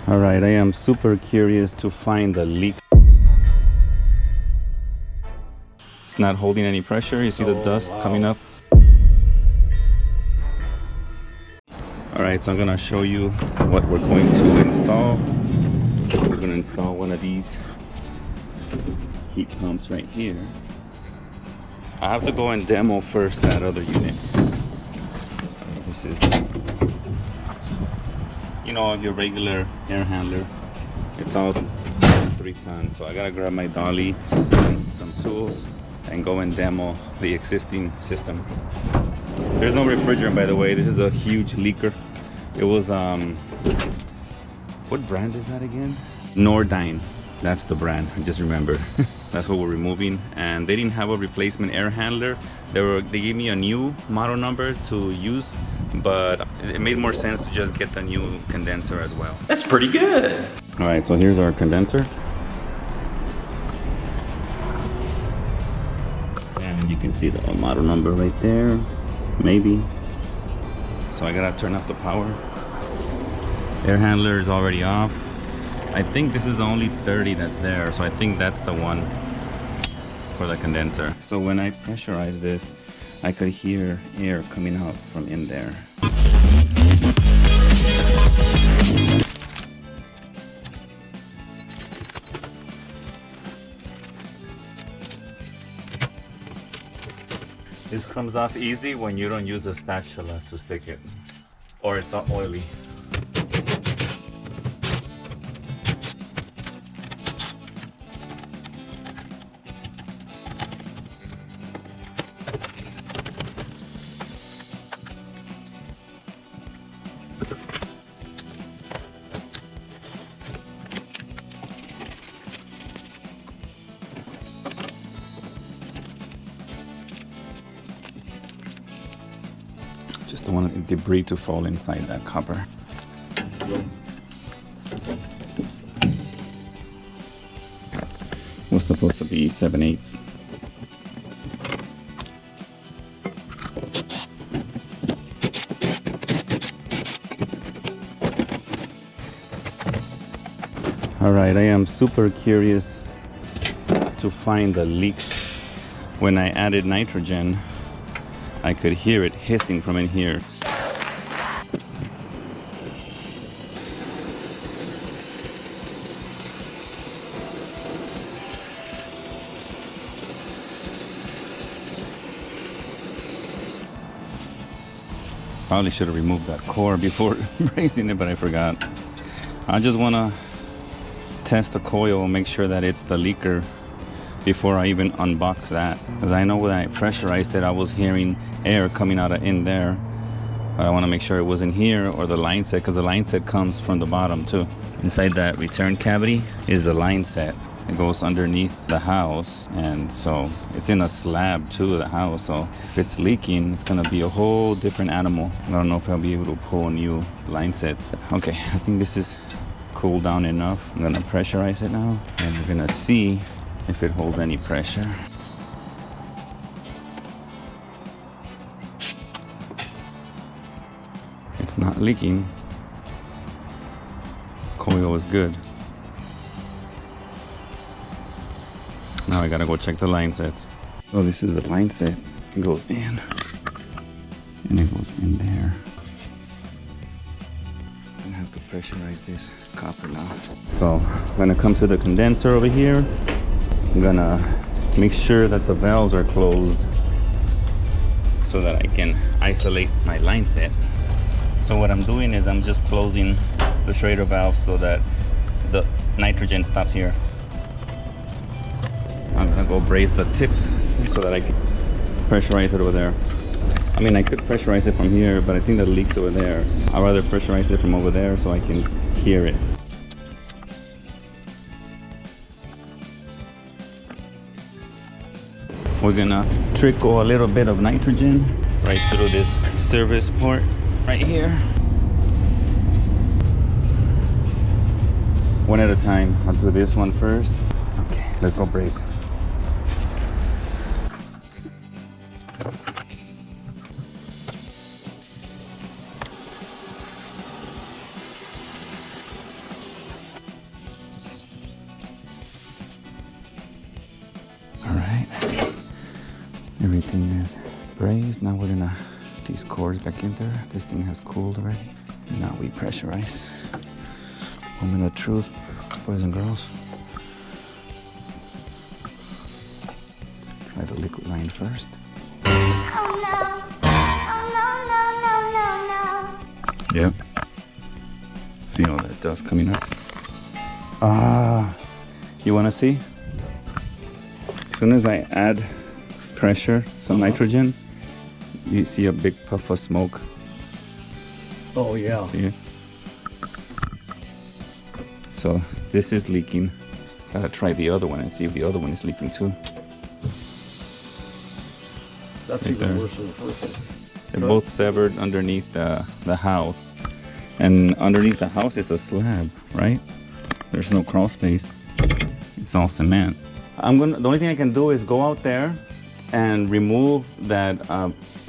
All right, I am super curious to find the leak. It's not holding any pressure. You see the dust coming up. All right, so I'm gonna show you what we're going to install. We're gonna install one of these heat pumps right here. I have to go and demo first that other unit. This is, you know, your regular air handler. It's all 3 tons. So I gotta grab my dolly, some tools, and go and demo the existing system. There's no refrigerant, by the way. This is a huge leaker. It was what brand is that again? Nordyne. That's the brand. I just remembered. That's what we're removing, and they didn't have a replacement air handler. They gave me a new model number to use, but it made more sense to just get the new condenser as well. That's pretty good. All right, so here's our condenser, and you can see the model number right there, maybe. So I gotta turn off the power. Air handler is already off. I think this is the only 30 that's there, so I think that's the one for the condenser. So when I pressurize this, I could hear air coming out from in there. This comes off easy when you don't use a spatula to stick it, or it's not oily. Just don't want debris to fall inside that copper. Was supposed to be 7/8. All right, I am super curious to find the leak. When I added nitrogen, I could hear it hissing from in here. Probably should have removed that core before bracing it, but I forgot. I just want to test the coil and make sure that it's the leaker before I even unbox that, because I know when I pressurized it I was hearing air coming out of in there, but I want to make sure it wasn't here or the line set, because the line set comes from the bottom too. Inside that return cavity is the line set. It goes underneath the house, and so it's in a slab too, the house, so if it's leaking it's gonna be a whole different animal. I don't know if I'll be able to pull a new line set. Okay, I think this is cooled down enough. I'm gonna pressurize it now, and we're gonna see if it holds any pressure. It's not leaking. Coil is good. Now I gotta go check the line sets. Oh, this is the line set. It goes in, and it goes in there. I'm gonna have to pressurize this copper now. So when I come to the condenser over here, I'm gonna make sure that the valves are closed so that I can isolate my line set. So what I'm doing is I'm just closing the Schrader valve so that the nitrogen stops here. I'm gonna go brace the tips so that I can pressurize it over there. I mean, I could pressurize it from here, but I think the leak's over there. I'd rather pressurize it from over there so I can hear it. We're gonna trickle a little bit of nitrogen right through this service port right here. One at a time. I'll do this one first. Okay, let's go brace. Everything is brazed. Now we're gonna these cores back in there. This thing has cooled already. Now we pressurize. Moment of truth, boys and girls. Try the liquid line first. Oh no! Oh no! Yep. See all that dust coming up? Ah, you wanna see? As soon as I add pressure, some nitrogen, you see a big puff of smoke. Oh yeah. See it? So this is leaking. Gotta try the other one and see if the other one is leaking too. That's Right even there. worse than the first one. They're both severed underneath the house. And underneath the house is a slab, right? There's no crawl space. It's all cement. The only thing I can do is go out there and remove that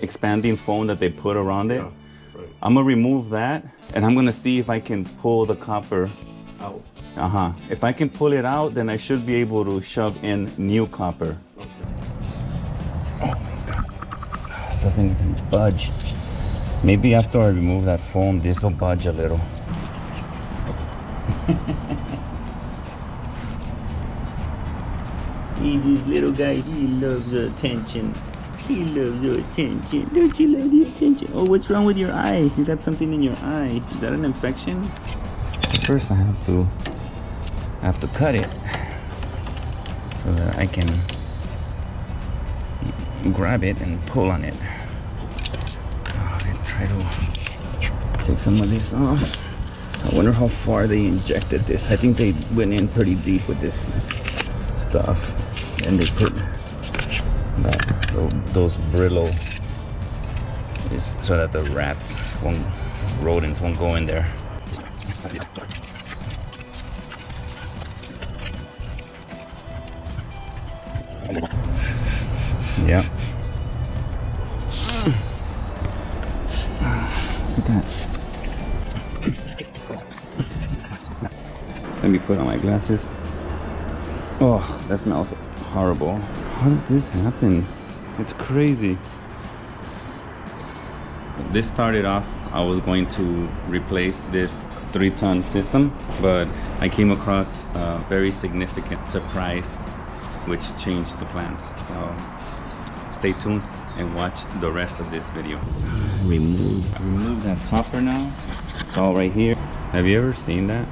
expanding foam that they put around it. Yeah, right. I'm gonna remove that and I'm gonna see if I can pull the copper Out. If I can pull it out, then I should be able to shove in new copper. Okay. Oh my God. It doesn't even budge. Maybe after I remove that foam, this will budge a little. This little guy, he loves attention. He loves the attention. Don't you love the attention? Oh, what's wrong with your eye? You got something in your eye. Is that an infection? First, I have to cut it so that I can grab it and pull on it. Let's try to take some of this off. I wonder how far they injected this. I think they went in pretty deep with this stuff, and they put those Brillo so that the rodents won't go in there. Yeah. Look at that. Let me put on my glasses. Oh, that smells horrible. How did this happen? It's crazy. This started off, I was going to replace this 3-ton system, but I came across a very significant surprise which changed the plans. Stay tuned and watch the rest of this video. Remove that copper now. It's all right here. Have you ever seen that?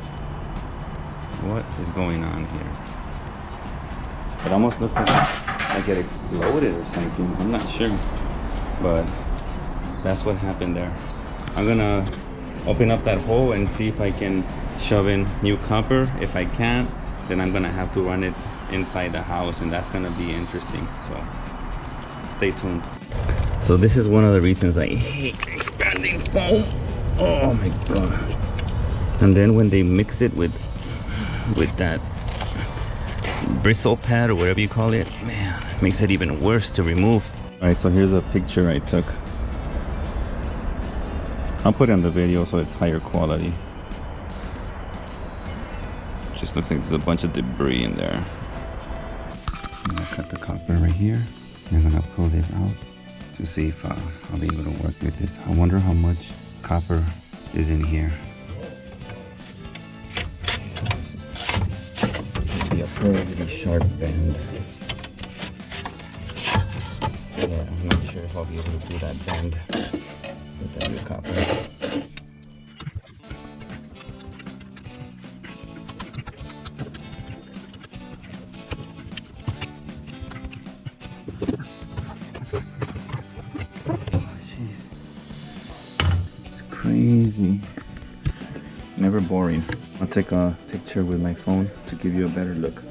What is going on here? It almost looks like it exploded or something. I'm not sure, but that's what happened there. I'm gonna open up that hole and see if I can shove in new copper. If I can't, then I'm gonna have to run it inside the house, and that's gonna be interesting. So stay tuned. So this is one of the reasons I hate expanding foam. Oh my God. And then when they mix it with that bristle pad or whatever you call it, man, it makes it even worse to remove. All right, so here's a picture I took. I'll put it on the video so it's higher quality. Just looks like there's a bunch of debris in there. I'm gonna cut the copper right here. I'm gonna pull this out to see if I'll be able to work with this. I wonder how much copper is in here. This is be a pretty sharp bend. Yeah, I'm not sure if I'll be able to do that bend with the new copper. Crazy. Never boring. I'll take a picture with my phone to give you a better look.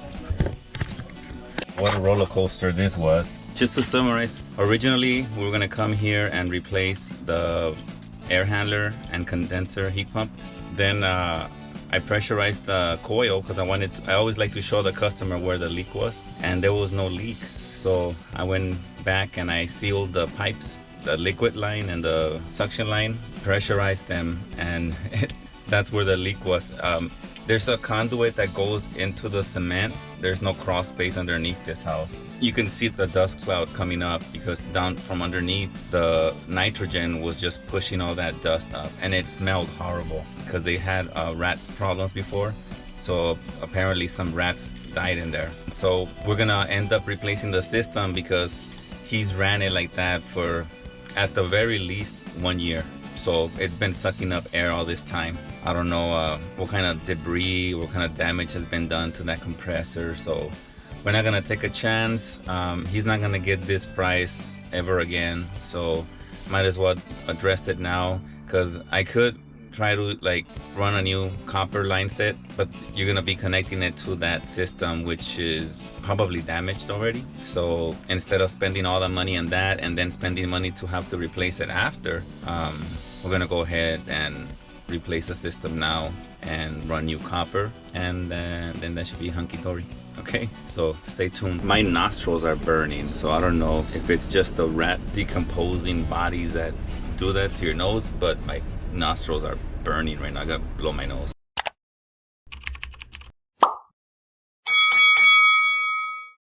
What a roller coaster this was. Just to summarize, originally we were gonna come here and replace the air handler and condenser heat pump. Then I pressurized the coil because I always like to show the customer where the leak was, and there was no leak. So I went back and I sealed the pipes, the liquid line and the suction line, pressurized them, and that's where the leak was. There's a conduit that goes into the cement. There's no crawl space underneath this house. You can see the dust cloud coming up because down from underneath, the nitrogen was just pushing all that dust up, and it smelled horrible because they had rat problems before. So apparently some rats died in there. So we're gonna end up replacing the system because he's ran it like that for at the very least 1 year. So it's been sucking up air all this time. I don't know what kind of debris, what kind of damage has been done to that compressor. So we're not gonna take a chance. He's not gonna get this price ever again. So might as well address it now, because I could try to like run a new copper line set, but you're gonna be connecting it to that system, which is probably damaged already. So instead of spending all the money on that and then spending money to have to replace it after, we're gonna go ahead and replace the system now and run new copper, and then that should be hunky-dory. Okay, so stay tuned. My nostrils are burning, so I don't know if it's just the rat decomposing bodies that do that to your nose, but my nostrils are burning right now. I gotta blow my nose.